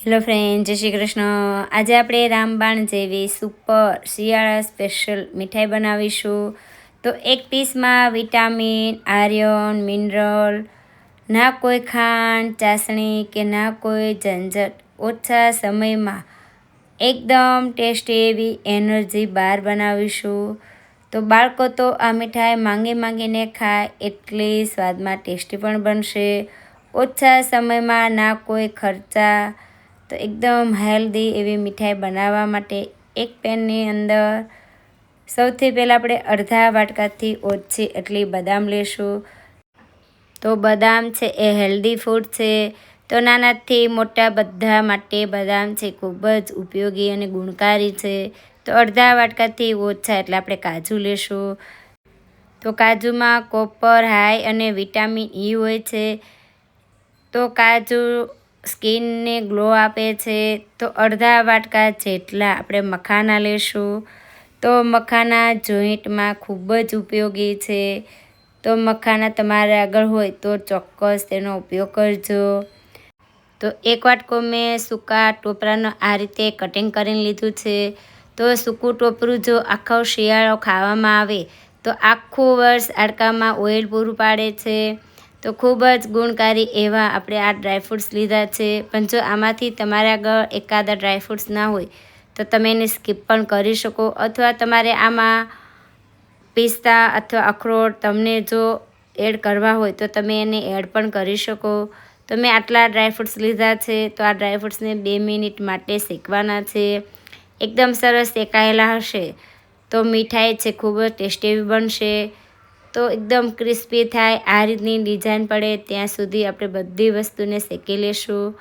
Hello friend, જય શ્રી કૃષ્ણ. આજે આપણે રામબાણ જેવી સુપર શિયાળા સ્પેશિયલ મીઠાઈ બનાવીશું. તો એક પીસમાં વિટામિન, આયર્ન, મિનરલ, ના કોઈ ખાંડ, ચાસણી કે ના કોઈ ઝંઝટ, ઓછા સમયમાં એકદમ ટેસ્ટી એવી એનર્જી બાર બનાવીશું. તો બાળકો તો આ મીઠાઈ માંગીને ખાય એટલી સ્વાદમાં ટેસ્ટી પણ બનશે. ઓછા સમયમાં ના કોઈ ખર્ચા. તો એકદમ હેલ્ધી એવી મીઠાઈ બનાવવા માટે એક પેનની અંદર સૌથી પહેલાં આપણે અડધા વાટકાથી ઓછી એટલી બદામ લેશું. તો બદામ છે એ હેલ્ધી ફૂડ છે. તો નાનાથી મોટા બધા માટે બદામ છે ખૂબ જ ઉપયોગી અને ગુણકારી છે. તો અડધા વાટકાથી ઓછા એટલે આપણે કાજુ લેશું. તો કાજુમાં કોપર હાઈ અને વિટામિન ઈ હોય છે. તો કાજુ સ્કિનને ગ્લો આપે છે. તો અડધા વાટકા જેટલા આપણે મખાના લેશું. તો મખાના જોઈન્ટમાં ખૂબ જ ઉપયોગી છે. તો મખાના તમારે આગળ હોય તો ચોક્કસ તેનો ઉપયોગ કરજો. તો એક વાટકો મેં સૂકા ટોપરાનો આ રીતે કટિંગ કરીને લીધું છે. તો સૂકું ટોપરું જો આખો શિયાળો ખાવામાં આવે તો આખું વર્ષ હાડકામાં ઓઇલ પૂરું પાડે છે. તો ખૂબ જ ગુણકારી એવા આપણે આ ડ્રાયફ્રૂટ્સ લીધા છે. પણ જો આમાંથી તમારા આગળ એકાદા ડ્રાયફ્રૂટ્સ ના હોય તો તમે એને સ્કીપ પણ કરી શકો, અથવા તમારે આમાં પિસ્તા અથવા અખરોટ તમને જો એડ કરવા હોય તો તમે એને એડ પણ કરી શકો. તો મેં આટલા ડ્રાયફ્રૂટ્સ લીધા છે. તો આ ડ્રાયફ્રૂટ્સને 2 મિનિટ માટે શેકવાના છે. એકદમ સરસ શેકાયેલા હશે તો મીઠાઈ છે ખૂબ જ ટેસ્ટી એવી બનશે. તો એકદમ ક્રિસ્પી થાય આ રીતની ડિઝાઇન પડે ત્યાં સુધી આપણે બધી વસ્તુને શેકી લેશું.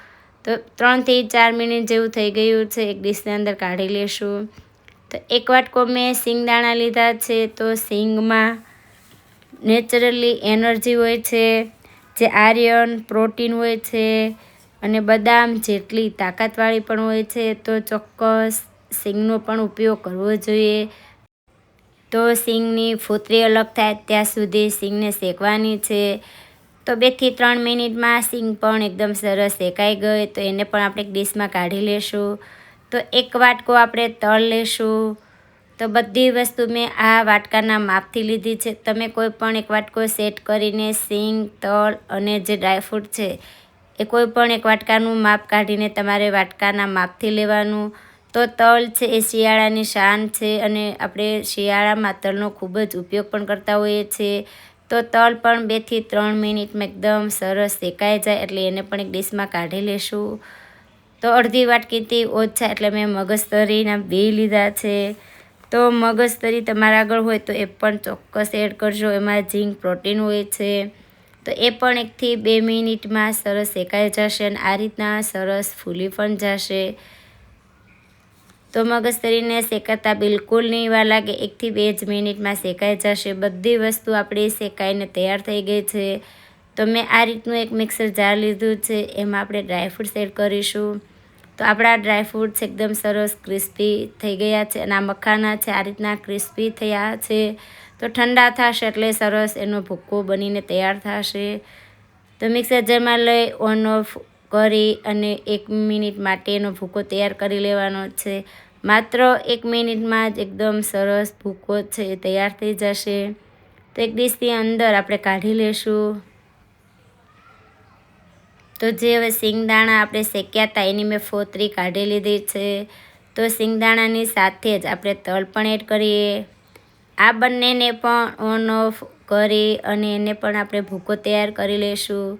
તો 3 થી 4 મિનિટ જેવું થઈ ગયું છે. એક ડીશની અંદર કાઢી લેશું. તો એક વાટકો મેં સિંગદાણા લીધા છે. તો સિંગમાં નેચરલી એનર્જી હોય છે, જે આયર્ન, પ્રોટીન હોય છે અને બદામ જેટલી તાકાતવાળી પણ હોય છે. તો ચોક્કસ સિંગનો પણ ઉપયોગ કરવો જોઈએ. તો સિંગની ફોતરી અલગ થાય ત્યાં સુધી સિંગને શેકવાની છે. તો 2 થી 3 મિનિટમાં સિંગ પણ એકદમ સરસ શેકાઈ ગઈ. તો એને પણ આપણે એક ડીશમાં કાઢી લેશું. તો એક વાટકો આપણે તલ લેશું. તો બધી વસ્તુ મેં આ વાટકાના માપથી લીધી છે. તમે કોઈ પણ એક વાટકો સેટ કરીને સિંગ, તલ અને જે ડ્રાયફ્રૂટ છે એ કોઈ પણ એક વાટકાનું માપ કાઢીને તમારે વાટકાના માપથી લેવાનું. તો તલ છે એ શિયાળાની શાન છે અને આપણે શિયાળામાં તલનો ખૂબ જ ઉપયોગ પણ કરતા હોઈએ છીએ. તો તલ પણ 2 થી 3 મિનિટમાં એકદમ સરસ શેકાઈ જાય એટલે એને પણ એક ડીશમાં કાઢી લેશું. તો અડધી વાટકીથી ઓછા એટલે મેં મગજતરીના 2 લીધા છે. તો મગજતરી તમારા આગળ હોય તો એ પણ ચોક્કસ એડ કરજો. એમાં ઝીંક, પ્રોટીન હોય છે. તો એ પણ 1 થી 2 મિનિટમાં સરસ શેકાઈ જશે અને આ રીતના સરસ ફૂલી પણ જશે. તો મગજતરીને શેકાતા બિલકુલ નહીં વાર લાગે, 1 થી 2 જ મિનિટમાં શેકાઈ જશે. બધી વસ્તુ આપણી શેકાઈને તૈયાર થઈ ગઈ છે. તો મેં આ રીતનું એક મિક્સર જાર લીધું છે. એમાં આપણે ડ્રાયફ્રૂટ્સ એડ કરીશું. તો આપણા ડ્રાયફ્રૂટ્સ એકદમ સરસ ક્રિસ્પી થઈ ગયા છે અને આ મખાના છે આ રીતના ક્રિસ્પી થયા છે. તો ઠંડા થશે એટલે સરસ એનો ભૂક્કો બનીને તૈયાર થશે. તો મિક્સર જારમાં લઈ ઓન ઓફ કરી અને 1 મિનિટ માટે એનો ભૂકો તૈયાર કરી લેવાનો છે. માત્ર 1 મિનિટમાં જ એકદમ સરસ ભૂકો છે એ તૈયાર થઈ જશે. તો એક ડીશની અંદર આપણે કાઢી લેશું. તો જે હવે સિંગદાણા આપણે શેક્યા હતા એની મેં ફોતરી કાઢી લીધી છે. તો સિંગદાણાની સાથે જ આપણે તલ પણ એડ કરીએ. આ બંનેને પણ ઓન ઓફ કરી અને એને પણ આપણે ભૂકો તૈયાર કરી લઈશું.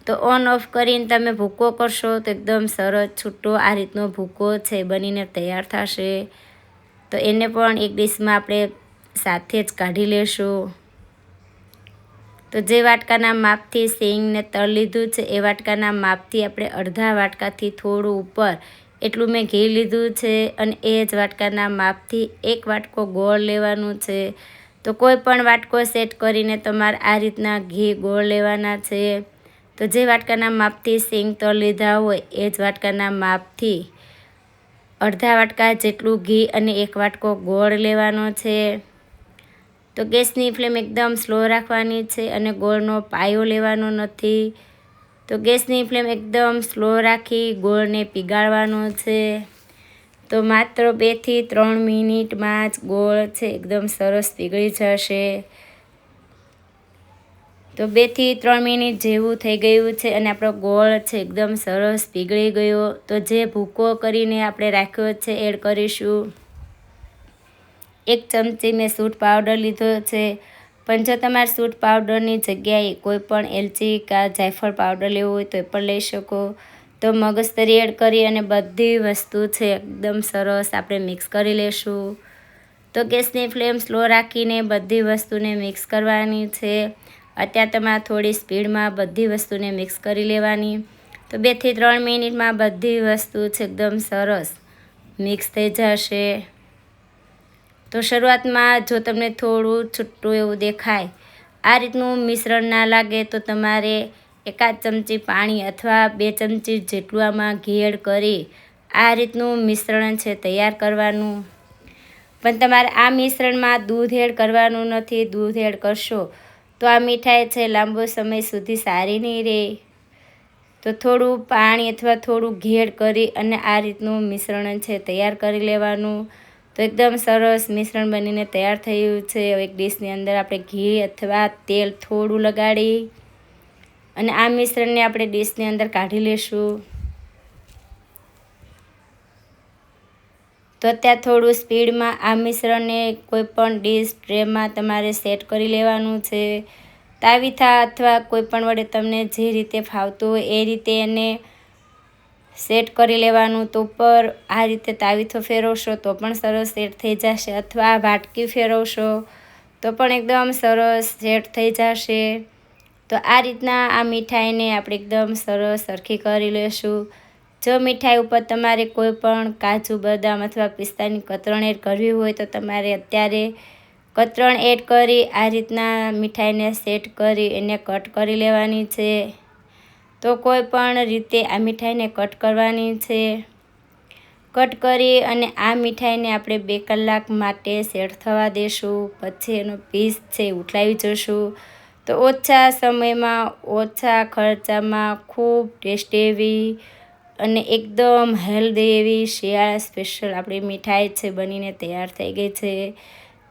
તો ઓન ઓફ કરીને તમે ભૂકો કરશો તો એકદમ સરસ છૂટો આ રીતનો ભૂકો છે બનીને તૈયાર થશે. તો એને પણ એક ડીશમાં આપણે સાથે જ કાઢી લેશું. તો જે વાટકાના માપથી સિંગ ને તલ લીધું છે એ વાટકાના માપથી આપણે અડધા વાટકાથી થોડું ઉપર એટલું મેં ઘી લીધું છે અને એ જ વાટકાના માપથી 1 વાટકો ગોળ લેવાનું છે. તો કોઈ પણ વાટકો સેટ કરીને તમારે આ રીતના ઘી ગોળ લેવાના છે. તો જે વાટકાના માપથી સિંગ તલ લીધા હોય એ જ વાટકાના માપથી અડધા વાટકા જેટલું ઘી અને 1 વાટકો ગોળ લેવાનો છે. તો ગેસની ફ્લેમ એકદમ સ્લો રાખવાની છે અને ગોળનો પાયો લેવાનો નથી. તો ગેસની ફ્લેમ એકદમ સ્લો રાખી ગોળને પીગાળવાનો છે. તો માત્ર 2 થી 3 મિનિટમાં જ ગોળ છે એકદમ સરસ પીગળી જશે. તો 2 થી 3 મિનિટ જેવું થઈ ગયું છે અને આપણો ગોળ છે એકદમ સરસ પીગળી ગયો. તો જે ભૂકો કરીને આપણે રાખ્યો છે એડ કરીશું. 1 ચમચી મેં સૂંઠ પાવડર લીધો છે, પણ જો તમારે સૂંઠ પાવડરની જગ્યાએ કોઈ પણ એલચી કે જાયફળ પાવડર લેવો હોય તો એ પણ લઈ શકો. તો મગજતરી એડ કરી અને બધી વસ્તુ છે એકદમ સરસ આપણે મિક્સ કરી લેશું. તો ગેસની ફ્લેમ સ્લો રાખીને બધી વસ્તુને મિક્સ કરવાની છે. અત્યારે તમારે થોડી સ્પીડમાં બધી વસ્તુને મિક્સ કરી લેવાની. તો 2 થી 3 મિનિટમાં બધી વસ્તુ છે એકદમ સરસ મિક્સ થઈ જશે. તો શરૂઆતમાં જો તમને થોડું છૂટું એવું દેખાય, આ રીતનું મિશ્રણ ના લાગે તો તમારે 1 ચમચી પાણી અથવા 2 ચમચી જેટલું આમાં ઘી એડ કરી આ રીતનું મિશ્રણ છે તૈયાર કરવાનું. પણ તમારે આ મિશ્રણમાં દૂધ એડ કરવાનું નથી. દૂધ એડ કરશો તો આ મીઠાઈ છે લાંબો સમય સુધી સારી નહીં રહે. તો થોડું પાણી અથવા થોડું ઘી એડ કરી અને આ રીતનું મિશ્રણ છે તૈયાર કરી લેવાનું. તો એકદમ સરસ મિશ્રણ બનીને તૈયાર થયું છે. હવે એક ડીશની અંદર આપણે ઘી અથવા તેલ થોડું લગાડી અને આ મિશ્રણને આપણે ડીશની અંદર કાઢી લેશું. તો અત્યારે થોડું સ્પીડમાં આ મિશ્રણને કોઈ પણ ડીશ ટ્રેમાં તમારે સેટ કરી લેવાનું છે. તાવીથા અથવા કોઈ પણ વડે તમને જે રીતે ફાવતું હોય એ રીતે એને સેટ કરી લેવાનું. તો ઉપર આ રીતે તાવીથો ફેરવશો તો પણ સરસ સેટ થઈ જશે, અથવા વાટકી ફેરવશો તો પણ એકદમ સરસ સેટ થઈ જશે. તો આ રીતના આ મીઠાઈને આપણે એકદમ સરસ સરખી કરી લેશું. જો મીઠાઈ ઉપર તમારે કોઈ પણ કાજુ બદામ અથવા પિસ્તાની કતરણ એડ કરવી હોય તો તમારે અત્યારે કતરણ એડ કરી આ રીતના મીઠાઈને સેટ કરી એને કટ કરી લેવાની છે. તો કોઈ પણ રીતે આ મીઠાઈને કટ કરવાની છે. કટ કરી અને આ મીઠાઈને આપણે 2 કલાક માટે સેટ થવા દેશું. પછી એનો પીસ છે ઉઠલાવી જશું. તો ઓછા સમયમાં ઓછા ખર્ચામાં ખૂબ ટેસ્ટી એવી અને એકદમ હેલ્ધી એવી શિયાળા સ્પેશિયલ આપણી મીઠાઈ છે બનીને તૈયાર થઈ ગઈ છે.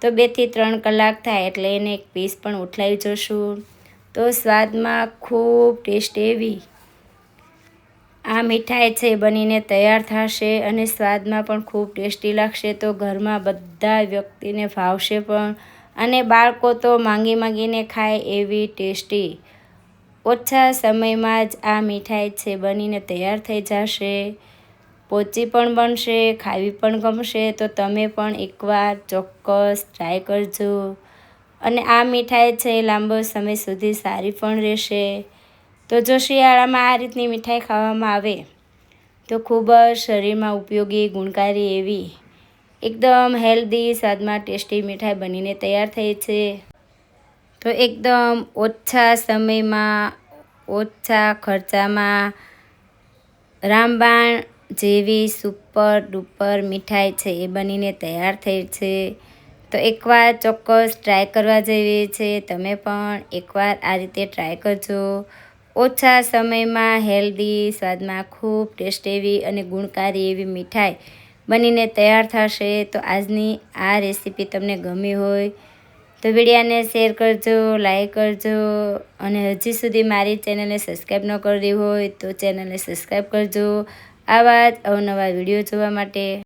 તો 2 થી 3 કલાક થાય એટલે એને એક પીસ પણ ઉઠલાવી જશું. તો સ્વાદમાં ખૂબ ટેસ્ટી એવી આ મીઠાઈ છે બનીને તૈયાર થશે અને સ્વાદમાં પણ ખૂબ ટેસ્ટી લાગશે. તો ઘરમાં બધા વ્યક્તિને ભાવશે પણ અને બાળકો તો માંગીને ખાય એવી ટેસ્ટી ઓછા સમયમાં જ આ મીઠાઈ છે બનીને તૈયાર થઈ જશે. પોચી પણ બનશે, ખાવી પણ ગમશે. તો તમે પણ એકવાર ચોક્કસ ટ્રાય કરજો અને આ મીઠાઈ છે લાંબો સમય સુધી સારી પણ રહેશે. તો જો શિયાળામાં આ રીતની મીઠાઈ ખાવામાં આવે તો ખૂબ જ શરીરમાં ઉપયોગી ગુણકારી એવી એકદમ હેલ્ધી સ્વાદમાં ટેસ્ટી મીઠાઈ બનીને તૈયાર થઈ છે. તો એકદમ ઓછા સમયમાં ઓછા ખર્ચામાં રામબાણ જેવી સુપર ડુપર મીઠાઈ છે એ બનીને તૈયાર થઈ છે. તો એકવાર ચોક્કસ ટ્રાય કરવા જેવી છે. તમે પણ એકવાર આ રીતે ટ્રાય કરજો. ઓછા સમયમાં હેલ્ધી સ્વાદમાં ખૂબ ટેસ્ટી એવી અને ગુણકારી એવી મીઠાઈ બનીને તૈયાર થશે. તો આજની આ રેસીપી તમને ગમી હોય તો વિડીયોને શેર કરજો, લાઈક કરજો અને હજી સુધી મારી ચેનલને સબસ્ક્રાઈબ ન કરી હોય તો ચેનલને સબસ્ક્રાઈબ કરજો આવા જ અવનવા વિડીયો જોવા માટે.